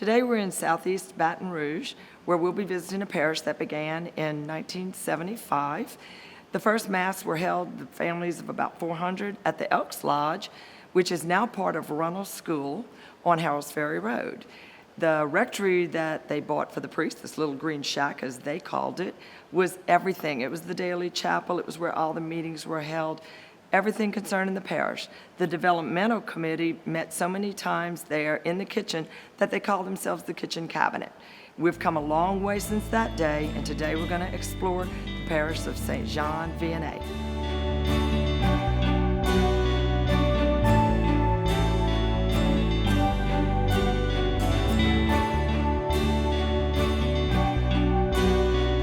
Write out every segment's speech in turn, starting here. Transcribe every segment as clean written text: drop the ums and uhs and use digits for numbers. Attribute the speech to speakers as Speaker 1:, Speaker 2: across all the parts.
Speaker 1: Today we're in southeast Baton Rouge, where we'll be visiting a parish that began in 1975. The first Mass were held, the families of about 400, at the Elks Lodge, which is now part of Runnels School on Harrells Ferry Road. The rectory that they bought for the priests, this little green shack as they called it, was everything. It was the daily chapel. It was where all the meetings were held, everything concerning the parish. The developmental committee met so many times there in the kitchen that they called themselves the kitchen cabinet. We've come a long way since that day, and today we're going to explore the parish of St. Jean, Vianney.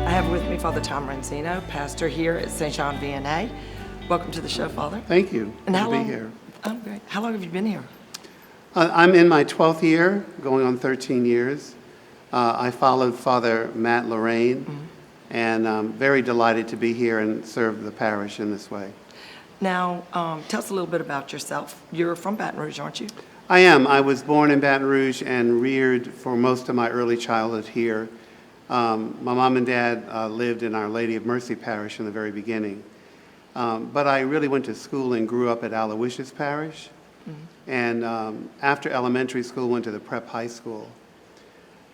Speaker 1: I have with me Father Tom Renzi, pastor here at St. Jean, Vianney. Welcome to the show, Father.
Speaker 2: Thank you.
Speaker 1: And
Speaker 2: Good to be here.
Speaker 1: Oh, great. How long have you been here?
Speaker 2: I'm in my 12th year, going on 13 years. I followed Father Matt Lorraine, and I'm very delighted to be here and serve the parish in this way.
Speaker 1: Now, tell us a little bit about yourself. You're from Baton Rouge, aren't you?
Speaker 2: I am. I was born in Baton Rouge and reared for most of my early childhood here. My mom and dad lived in Our Lady of Mercy Parish in the very beginning. But I really went to school and grew up at Aloysius Parish. And after elementary school, went to the prep high school.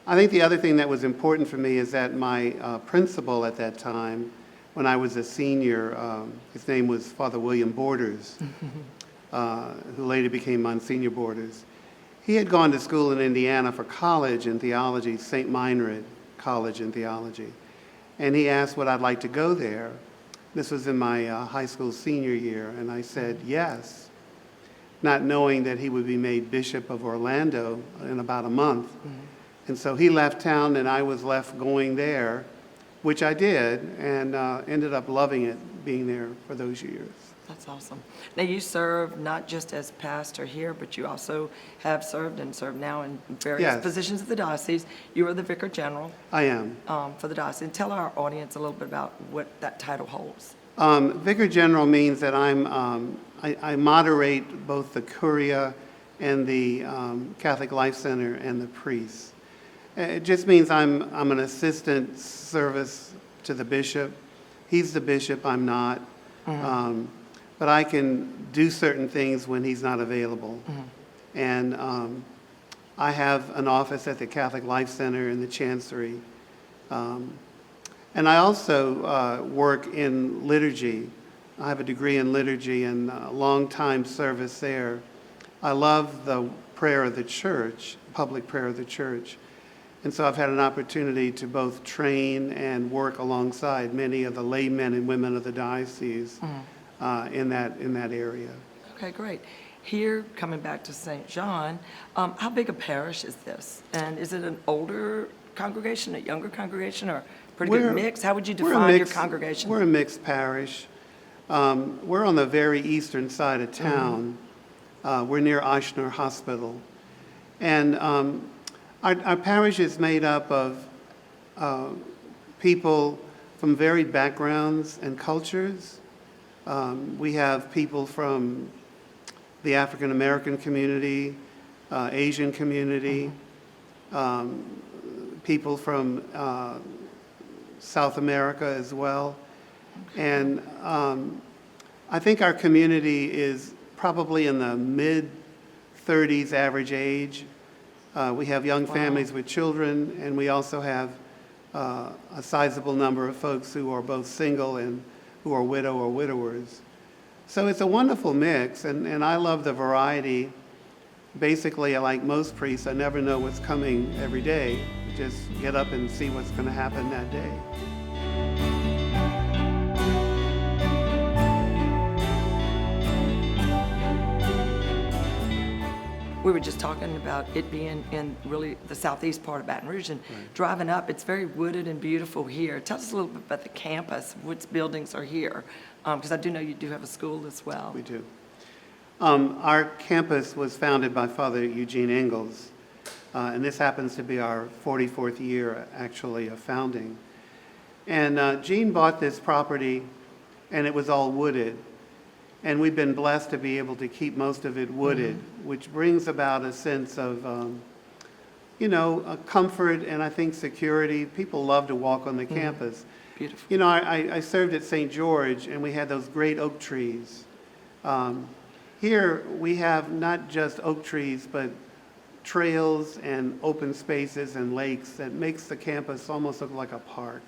Speaker 2: I think the other thing that was important for me is that my principal at that time, when I was a senior, his name was Father William Borders, who later became Monsignor Borders. He had gone to school in Indiana for college in theology, St. Meinrad College in theology. And he asked would I'd like to go there. This was in my high school senior year, and I said yes, not knowing that he would be made Bishop of Orlando in about a month. And so he left town, and I was left going there, which I did, and ended up loving it, being there for those years.
Speaker 1: That's awesome. Now, you serve not just as pastor here, but you also have served and serve now in various positions of the diocese. You are the Vicar General.
Speaker 2: I am.
Speaker 1: For the diocese. And tell our audience a little bit about what that title holds.
Speaker 2: Vicar General means that I moderate both the Curia and the Catholic Life Center and the priests. It just means I'm an assistant service to the bishop. He's the bishop, I'm not. But I can do certain things when he's not available. And I have an office at the Catholic Life Center in the Chancery. And I also work in liturgy. I have a degree in liturgy and a long time service there. I love the prayer of the church, public prayer of the church. And so I've had an opportunity to both train and work alongside many of the laymen and women of the diocese in that area.
Speaker 1: Okay, great. Here, coming back to St. John, how big a parish is this? And is it an older congregation, a younger congregation, or a pretty good mix? How would you define your congregation?
Speaker 2: We're a mixed parish. We're on the very eastern side of town. We're near Ochsner Hospital. And our parish is made up of people from varied backgrounds and cultures. We have people from the African American community, Asian community, people from South America as well. And I think our community is probably in the mid-30s average age. We have young families with children, and we also have a sizable number of folks who are both single and who are widow or widowers. So it's a wonderful mix, and I love the variety. Basically, like most priests, I never know what's coming every day. Just get up and see what's going to happen that day.
Speaker 1: We were just talking about it being in really the southeast part of Baton Rouge, and driving up, it's very wooded and beautiful here. Tell us a little bit about the campus, which buildings are here, because I do know you do have a school as well.
Speaker 2: We do. Our campus was founded by Father Eugene Ingalls, and this happens to be our 44th year, actually, of founding. And Gene bought this property, and it was all wooded. And we've been blessed to be able to keep most of it wooded, which brings about a sense of comfort and I think security. People love to walk on the campus.
Speaker 1: Beautiful.
Speaker 2: I served at St. George, and we had those great oak trees. Here, we have not just oak trees, but trails and open spaces and lakes that makes the campus almost look like a park.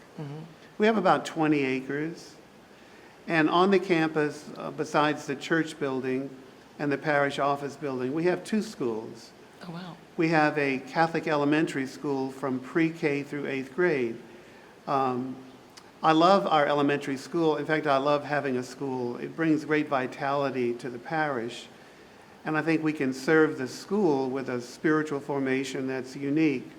Speaker 2: We have about 20 acres. And on the campus, besides the church building and the parish office building, we have 2 schools.
Speaker 1: Oh, wow.
Speaker 2: We have a Catholic elementary school from pre-K through 8th grade. I love our elementary school. In fact, I love having a school. It brings great vitality to the parish. And I think we can serve the school with a spiritual formation that's unique.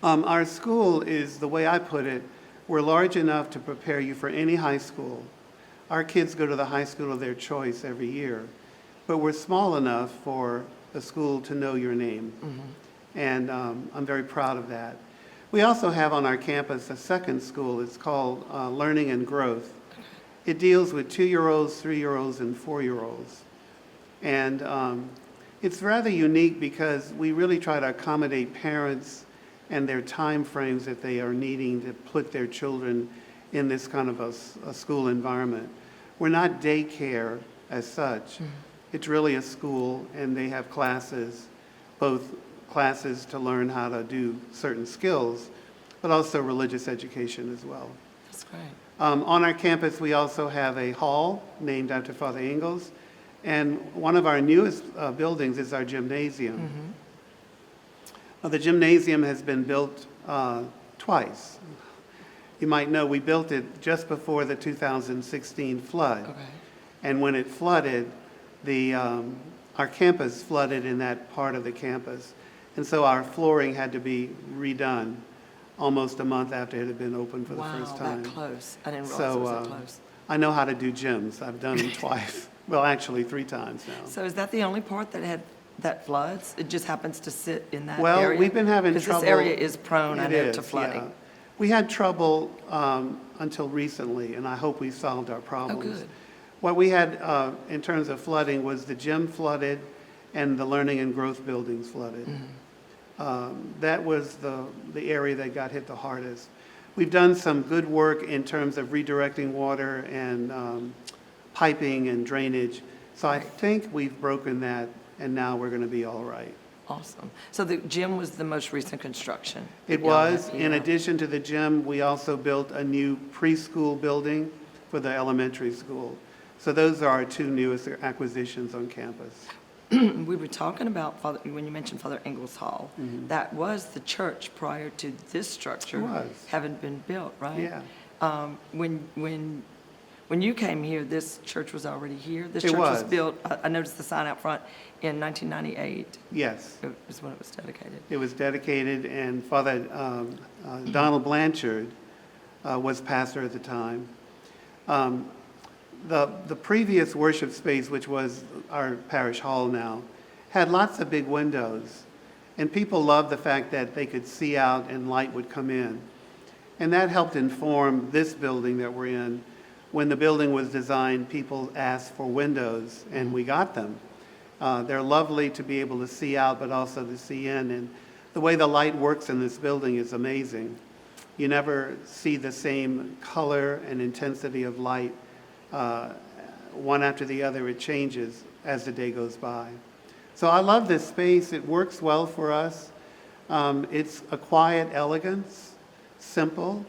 Speaker 2: Our school is, the way I put it, we're large enough to prepare you for any high school. Our kids go to the high school of their choice every year. But we're small enough for the school to know your name. And I'm very proud of that. We also have on our campus a second school. It's called Learning and Growth. It deals with 2-year-olds, 3-year-olds, and 4-year-olds. And it's rather unique because we really try to accommodate parents and their time frames that they are needing to put their children in this kind of a school environment. We're not daycare as such. It's really a school, and they have classes, both classes to learn how to do certain skills, but also religious education as well.
Speaker 1: That's great.
Speaker 2: On our campus, we also have a hall named after Father Ingalls, and one of our newest buildings is our gymnasium. The gymnasium has been built twice. You might know we built it just before the 2016 flood.
Speaker 1: Okay.
Speaker 2: And when it flooded, our campus flooded in that part of the campus. And so our flooring had to be redone almost a month after it had been opened for the first time.
Speaker 1: Wow, that close. I didn't realize it was that close.
Speaker 2: I know how to do gyms. I've done them twice. Well, actually 3 times now.
Speaker 1: So is that the only part that floods? It just happens to sit in that
Speaker 2: Well,
Speaker 1: area?
Speaker 2: we've been having
Speaker 1: Because
Speaker 2: trouble.
Speaker 1: this area is prone, I
Speaker 2: It
Speaker 1: know,
Speaker 2: is,
Speaker 1: to flooding.
Speaker 2: yeah. We had trouble until recently, and I hope we solved our problems.
Speaker 1: good.
Speaker 2: What we had in terms of flooding was the gym flooded and the learning and growth buildings flooded. That was the area that got hit the hardest. We've done some good work in terms of redirecting water and piping and drainage. So I think we've broken that, and now we're going to be all right.
Speaker 1: Awesome. So the gym was the most recent construction?
Speaker 2: It
Speaker 1: Y'all
Speaker 2: was.
Speaker 1: have-
Speaker 2: In
Speaker 1: yeah.
Speaker 2: addition to the gym, we also built a new preschool building for the elementary school. So those are our 2 newest acquisitions on campus.
Speaker 1: We were talking about, when you mentioned Father Ingalls Hall, that was the church prior to this structure
Speaker 2: It was.
Speaker 1: having been built, right?
Speaker 2: Yeah.
Speaker 1: When you came here, this church was already here? This
Speaker 2: It
Speaker 1: church was
Speaker 2: was.
Speaker 1: built, I noticed the sign out front, in 1998
Speaker 2: Yes.
Speaker 1: is when it was dedicated.
Speaker 2: It was dedicated, and Father Donald Blanchard was pastor at the time. The previous worship space, which was our parish hall now, had lots of big windows, and people loved the fact that they could see out and light would come in. And that helped inform this building that we're in. When the building was designed, people asked for windows, and we got them. They're lovely to be able to see out, but also to see in. And the way the light works in this building is amazing. You never see the same color and intensity of light. One after the other, it changes as the day goes by. So I love this space. It works well for us. It's a quiet elegance, simple,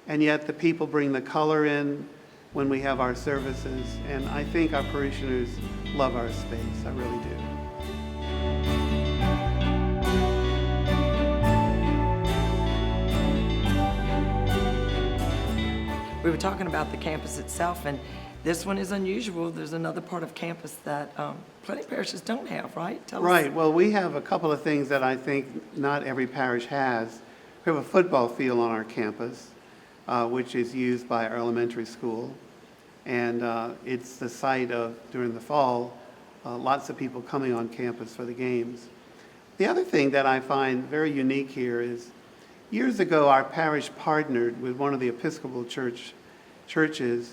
Speaker 2: and yet the people bring the color in when we have our services, and I think our parishioners love our space. I really do.
Speaker 1: We were talking about the campus itself, and this one is unusual. There's another part of campus that plenty of parishes don't have, right? Tell us.
Speaker 2: Right. Well, we have a couple of things that I think not every parish has. We have a football field on our campus, which is used by our elementary school. And it's the site of, during the fall, lots of people coming on campus for the games. The other thing that I find very unique here is, years ago, our parish partnered with one of the Episcopal churches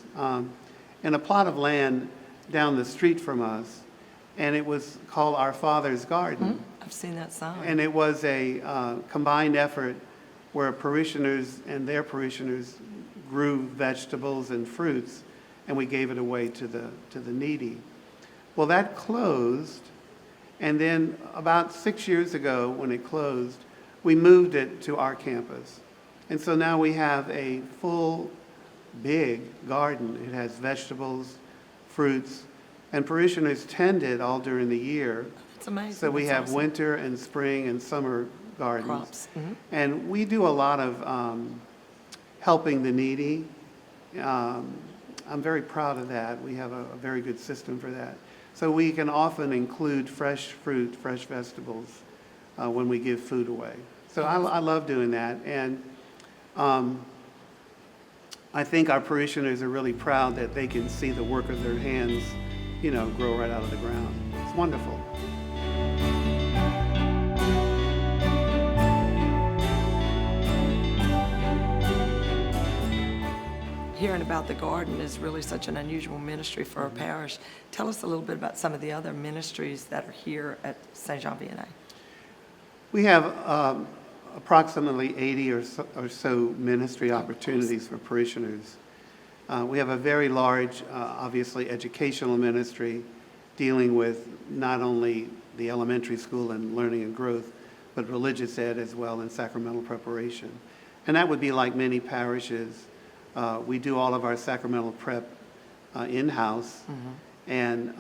Speaker 2: in a plot of land down the street from us, and it was called Our Father's Garden.
Speaker 1: I've seen that sign.
Speaker 2: And it was a combined effort where parishioners and their parishioners grew vegetables and fruits, and we gave it away to the needy. Well, that closed, and then about 6 years ago when it closed, we moved it to our campus. And so now we have a full, big garden. It has vegetables, fruits, and parishioners tend it all during the year.
Speaker 1: It's amazing.
Speaker 2: So we
Speaker 1: That's
Speaker 2: have
Speaker 1: awesome.
Speaker 2: winter and spring and summer gardens.
Speaker 1: Crops. Mhm.
Speaker 2: And we do a lot of helping the needy. I'm very proud of that. We have a very good system for that. So we can often include fresh fruit, fresh vegetables when we give food away. So I love doing that. And I think our parishioners are really proud that they can see the work of their hands, grow right out of the ground. It's wonderful.
Speaker 1: Hearing about the garden is really such an unusual ministry for our
Speaker 2: Mm-hmm.
Speaker 1: parish. Tell us a little bit about some of the other ministries that are here at St. Jean Vianney.
Speaker 2: We have approximately 80 or so ministry opportunities for parishioners. We have a very large, obviously, educational ministry dealing with not only the elementary school and learning and growth, but religious ed as well and sacramental preparation. And that would be like many parishes. We do all of our sacramental prep in-house. Mm-hmm. And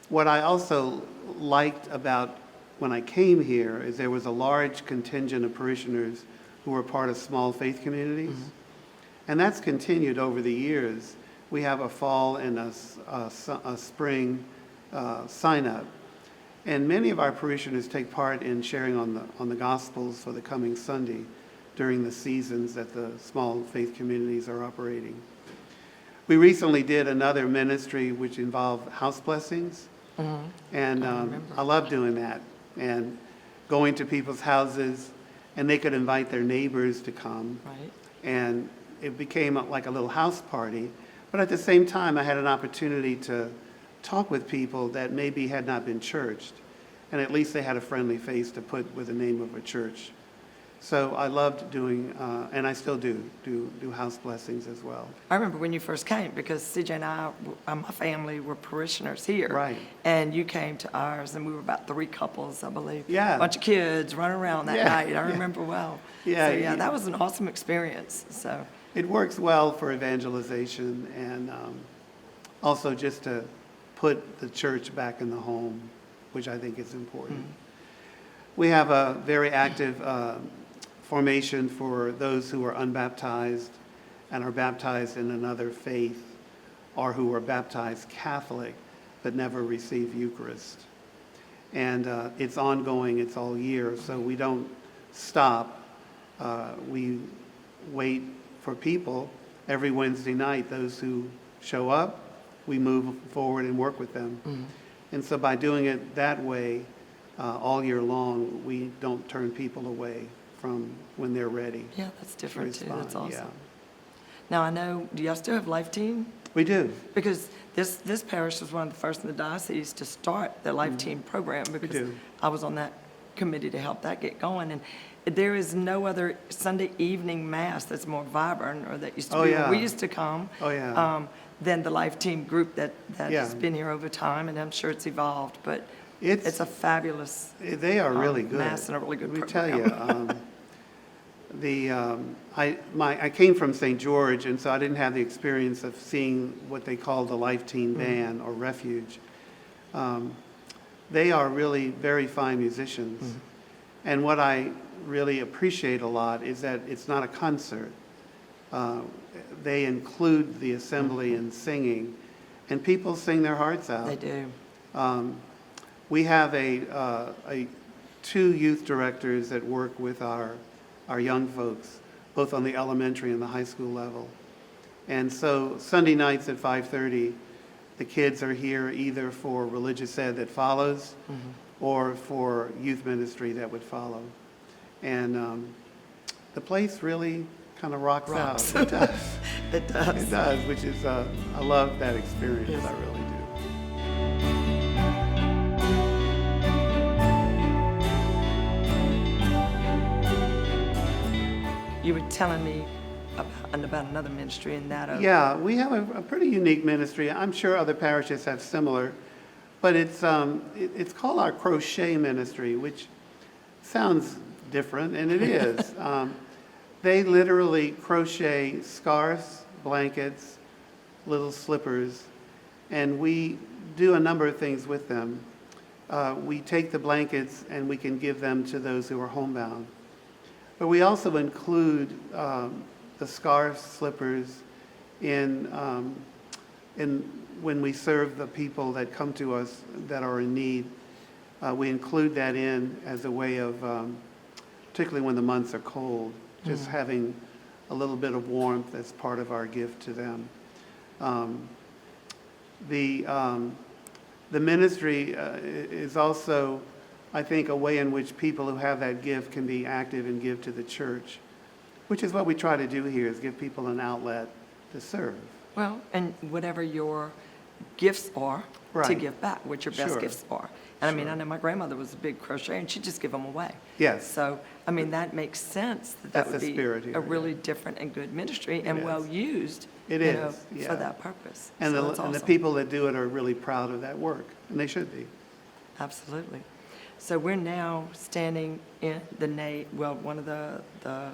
Speaker 2: what I also liked about when I came here is there was a large contingent of parishioners who were part of small faith communities. Mm-hmm. And that's continued over the years. We have a fall and a spring sign-up. And many of our parishioners take part in sharing on the Gospels for the coming Sunday during the seasons that the small faith communities are operating. We recently did another ministry which involved house blessings. Mm-hmm. And I love doing that. And going to people's houses, and they could invite their neighbors to come.
Speaker 1: Right.
Speaker 2: And it became like a little house party. But at the same time, I had an opportunity to talk with people that maybe had not been churched. And at least they had a friendly face to put with the name of a church. So I loved doing, and I still do house blessings as well.
Speaker 1: I remember when you first came, because CJ and I, my family were parishioners here.
Speaker 2: Right.
Speaker 1: And you came to ours, and we were about 3 couples, I believe.
Speaker 2: Yeah.
Speaker 1: A bunch of kids running around that night. I remember well.
Speaker 2: Yeah.
Speaker 1: So, yeah, that was an awesome experience. So
Speaker 2: it works well for evangelization and also just to put the church back in the home, which I think is important. Mm-hmm. We have a very active formation for those who are unbaptized and are baptized in another faith, or who are baptized Catholic but never receive Eucharist. And it's ongoing, it's all year, so we don't stop. We wait for people every Wednesday night. Those who show up, we move forward and work with them. Mm-hmm. And so by doing it that way, all year long, we don't turn people away from when they're ready.
Speaker 1: Yeah, that's different too. That's awesome.
Speaker 2: Yeah.
Speaker 1: Now I know, do y'all still have Life Team?
Speaker 2: We do.
Speaker 1: Because this parish was one of the first in the diocese to start the Life Team program, because I was on that committee to help that get going. And there is no other Sunday evening mass that's more vibrant, or that used to be where we used to come.
Speaker 2: Oh, yeah.
Speaker 1: Than the Life Team group that has been here over time, and I'm sure it's evolved. But it's a fabulous.
Speaker 2: They are really good.
Speaker 1: Mass and a really good
Speaker 2: program.
Speaker 1: We
Speaker 2: tell you. I came from St. George, and so I didn't have the experience of seeing what they call the Life Team Band or Refuge. They are really very fine musicians. Mm-hmm. And what I really appreciate a lot is that it's not a concert. They include the assembly and singing, and people sing their hearts out.
Speaker 1: They do.
Speaker 2: We have 2 youth directors that work with our young folks, both on the elementary and the high school level. And so Sunday nights at 5:30, the kids are here either for religious ed that follows, or for youth ministry that would follow. And the place really kind of rocks out. It does.
Speaker 1: It does.
Speaker 2: It does, which is, I love that experience.
Speaker 1: Yes.
Speaker 2: I really do.
Speaker 1: You were telling me about another ministry in that.
Speaker 2: Yeah, we have a pretty unique ministry. I'm sure other parishes have similar, but it's called our Crochet Ministry, which sounds different, and it is. They literally crochet scarves, blankets, little slippers, and we do a number of things with them. We take the blankets and we can give them to those who are homebound. But we also include the scarves, slippers in when we serve the people that come to us that are in need. We include that in as a way of, particularly when the months are cold, just having a little bit of warmth as part of our gift to them. The ministry is also, I think, a way in which people who have that gift can be active and give to the church, which is what we try to do here, is give people an outlet to serve.
Speaker 1: Well, and whatever your gifts are, to
Speaker 2: Right.
Speaker 1: give back, what your best
Speaker 2: Sure.
Speaker 1: gifts are. And I mean,
Speaker 2: Sure.
Speaker 1: I know my grandmother was a big crocheter, and she'd just give them away.
Speaker 2: Yes.
Speaker 1: So, I mean, that makes sense that
Speaker 2: That's
Speaker 1: would
Speaker 2: the
Speaker 1: be
Speaker 2: spirit here,
Speaker 1: a really
Speaker 2: yeah.
Speaker 1: different and good ministry and
Speaker 2: is.
Speaker 1: well used.
Speaker 2: It
Speaker 1: you
Speaker 2: is,
Speaker 1: know,
Speaker 2: yeah.
Speaker 1: for that purpose.
Speaker 2: And,
Speaker 1: So
Speaker 2: the,
Speaker 1: that's
Speaker 2: and the
Speaker 1: awesome.
Speaker 2: people that do it are really proud of that work, and they should be.
Speaker 1: Absolutely. So we're now standing in the nave, well, one of the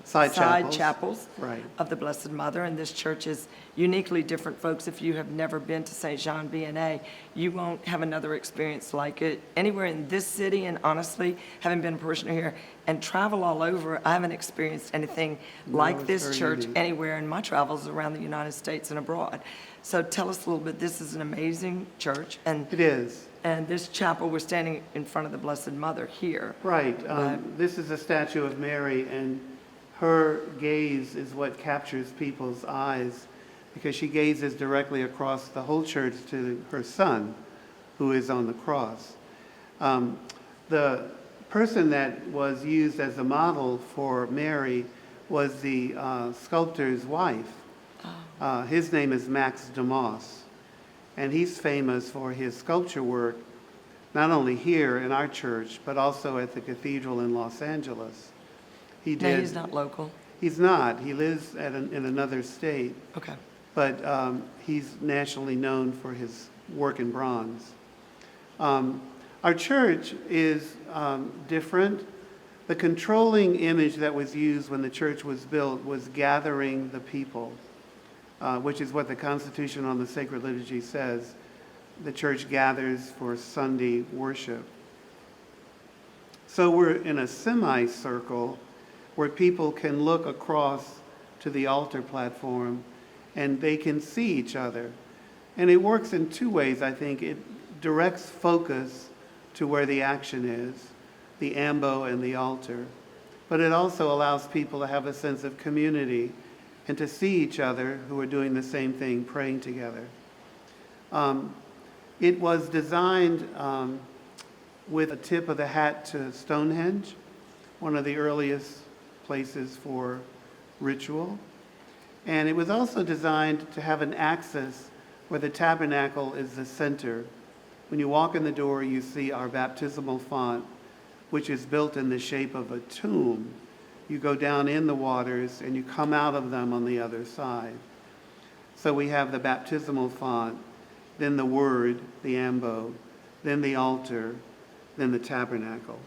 Speaker 2: Side chapels.
Speaker 1: chapels
Speaker 2: Right.
Speaker 1: of the Blessed Mother, and this church is uniquely different, folks. If you have never been to St. Jean Vianney, you won't have another experience like it anywhere in this city, and honestly, having been a parishioner here and travel all over, I haven't experienced anything like
Speaker 2: it's
Speaker 1: this
Speaker 2: very
Speaker 1: church
Speaker 2: unique.
Speaker 1: anywhere in my travels around the United States and abroad. So tell us a little bit, this is an amazing church, and
Speaker 2: It is.
Speaker 1: this chapel, we're standing in front of the Blessed Mother here.
Speaker 2: Right.
Speaker 1: But-
Speaker 2: This is a statue of Mary, and her gaze is what captures people's eyes, because she gazes directly across the whole church to her son, who is on the cross. The person that was used as a model for Mary was the sculptor's wife. His name is Max DeMoss, and he's famous for his sculpture work, not only here in our church, but also at the cathedral in Los Angeles.
Speaker 1: No, he's not local.
Speaker 2: He's not. He lives in another state,
Speaker 1: Okay.
Speaker 2: but he's nationally known for his work in bronze. Our church is different. The controlling image that was used when the church was built was gathering the people, which is what the Constitution on the Sacred Liturgy says. The church gathers for Sunday worship. So we're in a semicircle where people can look across to the altar platform and they can see each other. And it works in two ways, I think. It directs focus to where the action is, the ambo and the altar. But it also allows people to have a sense of community and to see each other who are doing the same thing, praying together. It was designed with a tip of the hat to Stonehenge, one of the earliest places for ritual. And it was also designed to have an axis where the tabernacle is the center. When you walk in the door, you see our baptismal font, which is built in the shape of a tomb. You go down in the waters and you come out of them on the other side. So we have the baptismal font, then the word, the ambo, then the altar, then the tabernacle.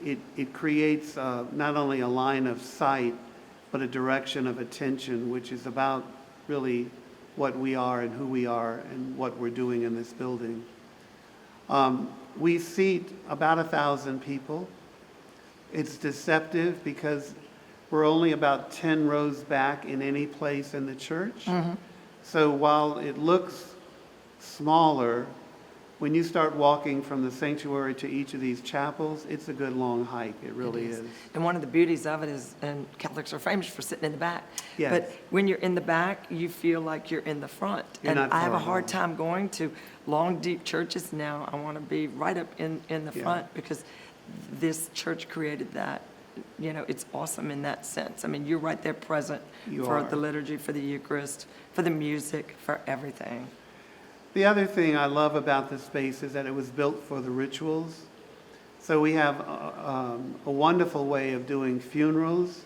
Speaker 2: It creates not only a line of sight, but a direction of attention, which is about really what we are and who we are and what we're doing in this building. We seat about 1,000 people. It's deceptive because we're only about 10 rows back in any place in the church.
Speaker 1: Mm-hmm.
Speaker 2: So while it looks smaller, when you start walking from the sanctuary to each of these chapels, it's a good long hike. It really is.
Speaker 1: And one of the beauties of it is, and Catholics are famous for sitting in the back.
Speaker 2: Yes.
Speaker 1: But when you're in the back, you feel like you're in the front.
Speaker 2: You're
Speaker 1: And
Speaker 2: not
Speaker 1: I have a
Speaker 2: far
Speaker 1: hard
Speaker 2: along.
Speaker 1: time going to long, deep churches now. I want to be right up in the
Speaker 2: Yeah.
Speaker 1: front because this church created that. You know, it's awesome in that sense. I mean, you're right there present
Speaker 2: You
Speaker 1: for
Speaker 2: are.
Speaker 1: the liturgy, for the Eucharist, for the music, for everything.
Speaker 2: The other thing I love about this space is that it was built for the rituals. So we have a wonderful way of doing funerals.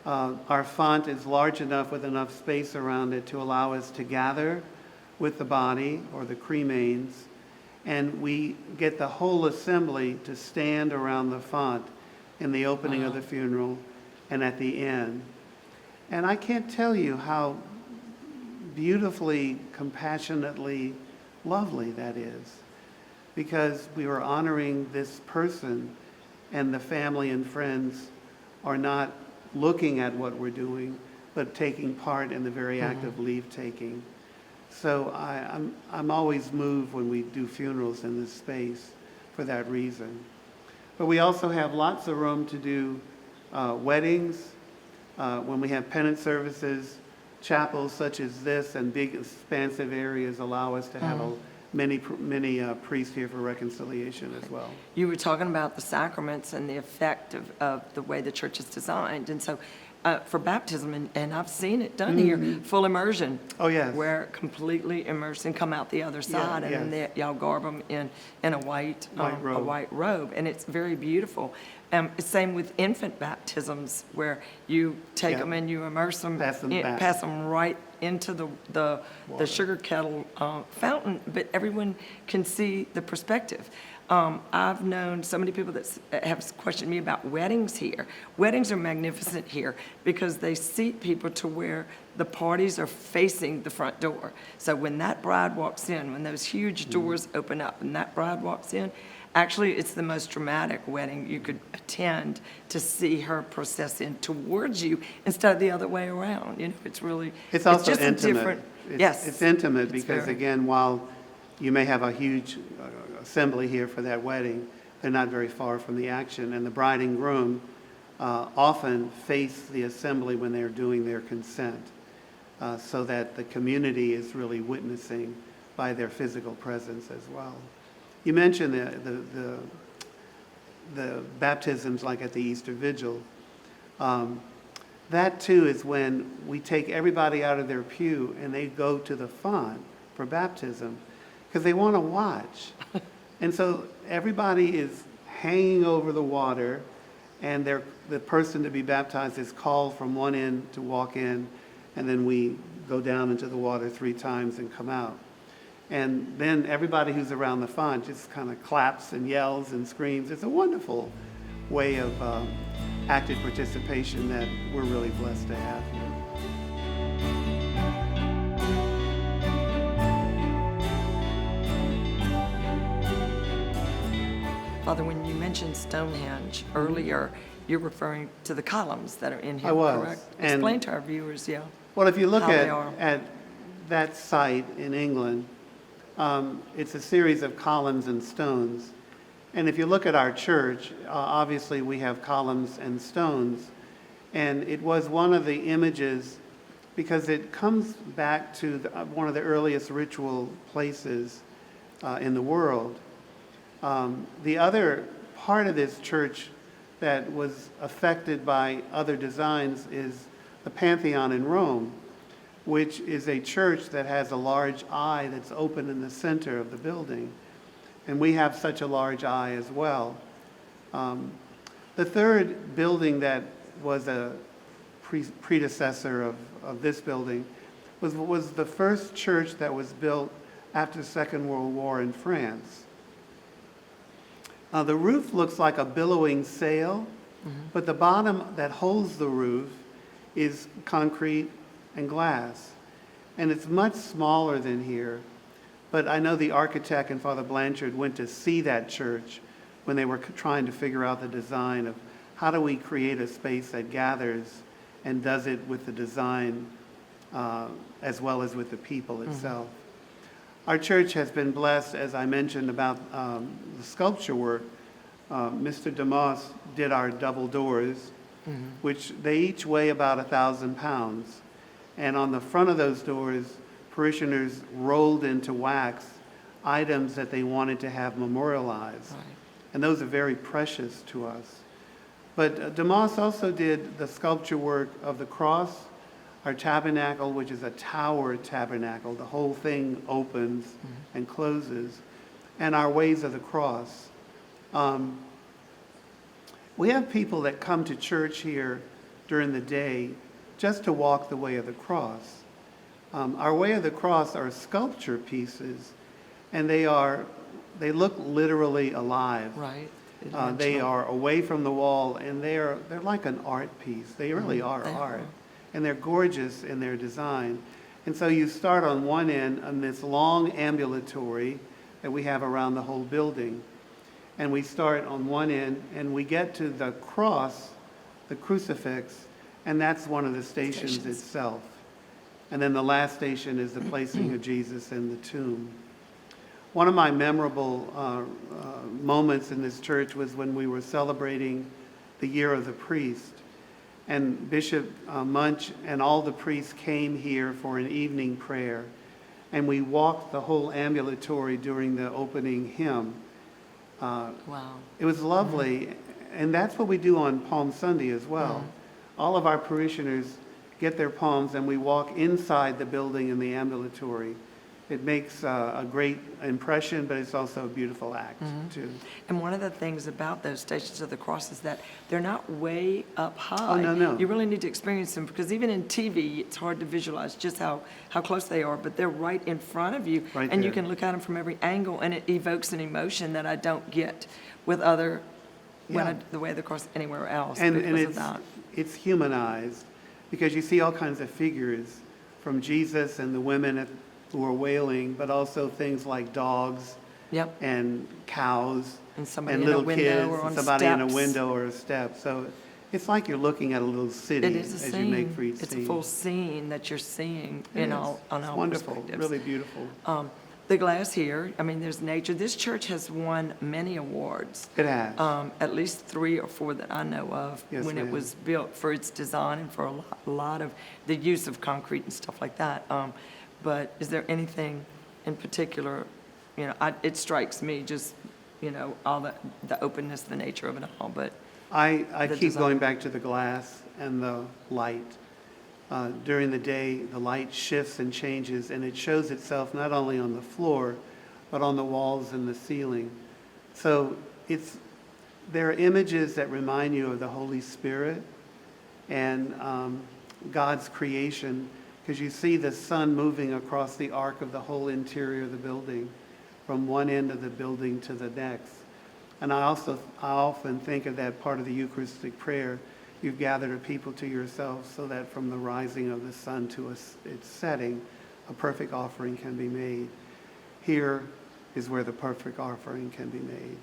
Speaker 2: Our font is large enough with enough space around it to allow us to gather with the body or the cremains, and we get the whole assembly to stand around the font in the opening of the funeral and at the end. And I can't tell you how beautifully, compassionately lovely that is, because we are honoring this person, and the family and friends are not looking at what we're doing, but taking part in the very act of leave-taking. So I'm always moved when we do funerals in this space for that reason. But we also have lots of room to do weddings, when we have penance services, chapels such as this, and big expansive areas allow us to have many priests here for reconciliation as well.
Speaker 1: You were talking about the sacraments and the effect of the way the church is designed. And so for baptism, and I've seen it done here, full immersion.
Speaker 2: Oh, yes.
Speaker 1: Where completely immersed and come out the other side, and then y'all garb them in a white robe, and it's very beautiful. Same with infant baptisms, where you take them and you immerse them, pass them right into the sugar kettle fountain, but everyone can see the perspective. I've known so many people that have questioned me about weddings here. Weddings are magnificent here because they seat people to where the parties are facing the front door. So when that bride walks in, when those huge doors open up and that bride walks in, actually it's the most dramatic wedding you could attend, to see her process in towards you instead of the other way around. You know,
Speaker 2: it's also
Speaker 1: just
Speaker 2: intimate. It's intimate because,
Speaker 1: very.
Speaker 2: Again, while you may have a huge assembly here for that wedding, they're not very far from the action, and the bride and groom often face the assembly when they're doing their consent, so that the community is really witnessing by their physical presence as well. You mentioned the baptisms like at the Easter Vigil. That too is when we take everybody out of their pew and they go to the font for baptism because they want to watch. And so everybody is hanging over the water, and the person to be baptized is called from one end to walk in, and then we go down into the water 3 times and come out. And then everybody who's around the font just kind of claps and yells and screams. It's a wonderful way of active participation that we're really blessed to have here.
Speaker 1: Father, when you mentioned Stonehenge earlier, you're referring to the columns that are in here,
Speaker 2: I was.
Speaker 1: correct? Explain to our viewers,
Speaker 2: Well, if you look
Speaker 1: how they are.
Speaker 2: at that site in England, it's a series of columns and stones. And if you look at our church, obviously we have columns and stones. And it was one of the images, because it comes back to one of the earliest ritual places in the world. The other part of this church that was affected by other designs is the Pantheon in Rome, which is a church that has a large eye that's open in the center of the building. And we have such a large eye as well. The third building that was a predecessor of this building was the first church that was built after the Second World War in France. The roof looks like a billowing sail, but the bottom that holds the roof is concrete and glass. And it's much smaller than here, but I know the architect and Father Blanchard went to see that church when they were trying to figure out the design of how do we create a space that gathers and does it with the design as well as with the people itself. Our church has been blessed, as I mentioned, about the sculpture work. Mr. DeMoss did our double doors, which they each weigh about 1,000 pounds. And on the front of those doors, parishioners rolled into wax items that they wanted to have memorialized. Right. And those are very precious to us. But DeMoss also did the sculpture work of the cross, our tabernacle, which is a tower tabernacle. The whole thing opens and closes. And our ways of the cross. We have people that come to church here during the day just to walk the way of the cross. Our way of the cross are sculpture pieces, and they look literally alive.
Speaker 1: Right.
Speaker 2: They are away from the wall, and they're like an art piece. They really are art. And they're gorgeous in their design. And so you start on one end on this long ambulatory that we have around the whole building. And we start on one end, and we get to the cross, the crucifix, and that's one of the stations itself. And then the last station is the placing of Jesus in the tomb. One of my memorable moments in this church was when we were celebrating the Year of the Priest. And Bishop Munch and all the priests came here for an evening prayer. And we walked the whole ambulatory during the opening hymn.
Speaker 1: Wow.
Speaker 2: It was lovely. And that's what we do on Palm Sunday as well. All of our parishioners get their palms, and we walk inside the building in the ambulatory. It makes a great impression, but it's also a beautiful act, too.
Speaker 1: And one of the things about those Stations of the Cross is that they're not way up high.
Speaker 2: Oh, no.
Speaker 1: You really need to experience them, because even in TV, it's hard to visualize just how close they are, but they're right in front of you.
Speaker 2: Right
Speaker 1: and you
Speaker 2: there.
Speaker 1: can look at them from every angle, and it evokes an emotion that I don't get with other, the way of the cross anywhere else.
Speaker 2: And
Speaker 1: because of that.
Speaker 2: it's humanized, because you see all kinds of figures from Jesus and the women who are wailing, but also things like dogs
Speaker 1: Yep.
Speaker 2: and cows
Speaker 1: And somebody
Speaker 2: and
Speaker 1: in a
Speaker 2: little
Speaker 1: window
Speaker 2: kids
Speaker 1: or on
Speaker 2: and somebody in a
Speaker 1: steps.
Speaker 2: window or a step. So it's like you're looking at a little city
Speaker 1: It is a
Speaker 2: as
Speaker 1: scene.
Speaker 2: you make for each
Speaker 1: It's
Speaker 2: scene.
Speaker 1: a full scene that you're seeing
Speaker 2: It
Speaker 1: in
Speaker 2: is.
Speaker 1: all on
Speaker 2: It's
Speaker 1: all
Speaker 2: wonderful,
Speaker 1: perspectives.
Speaker 2: really beautiful.
Speaker 1: The glass here, I mean, there's nature. This church has won many awards.
Speaker 2: It has.
Speaker 1: At least 3 or 4 that I know of,
Speaker 2: Yes,
Speaker 1: when it
Speaker 2: ma'am.
Speaker 1: was built, for its design and for a lot of the use of concrete and stuff like that. But is there anything in particular, it strikes me just, all the openness, the nature of it all, but
Speaker 2: I
Speaker 1: the
Speaker 2: keep
Speaker 1: design.
Speaker 2: going back to the glass and the light. During the day, the light shifts and changes, and it shows itself not only on the floor, but on the walls and the ceiling. So there are images that remind you of the Holy Spirit and God's creation, because you see the sun moving across the arc of the whole interior of the building, from one end of the building to the next. And I often think of that part of the Eucharistic prayer. You've gathered a people to yourself so that from the rising of the sun to its setting, a perfect offering can be made. Here is where the perfect offering can be made.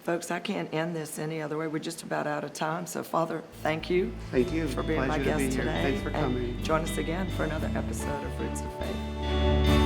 Speaker 1: folks, I can't end this any other way. We're just about out of time. So, Father, thank you.
Speaker 2: Thank you.
Speaker 1: For being my
Speaker 2: Pleasure to
Speaker 1: guest
Speaker 2: be here.
Speaker 1: today.
Speaker 2: Thanks for coming.
Speaker 1: And join us again for another episode of Roots of Faith.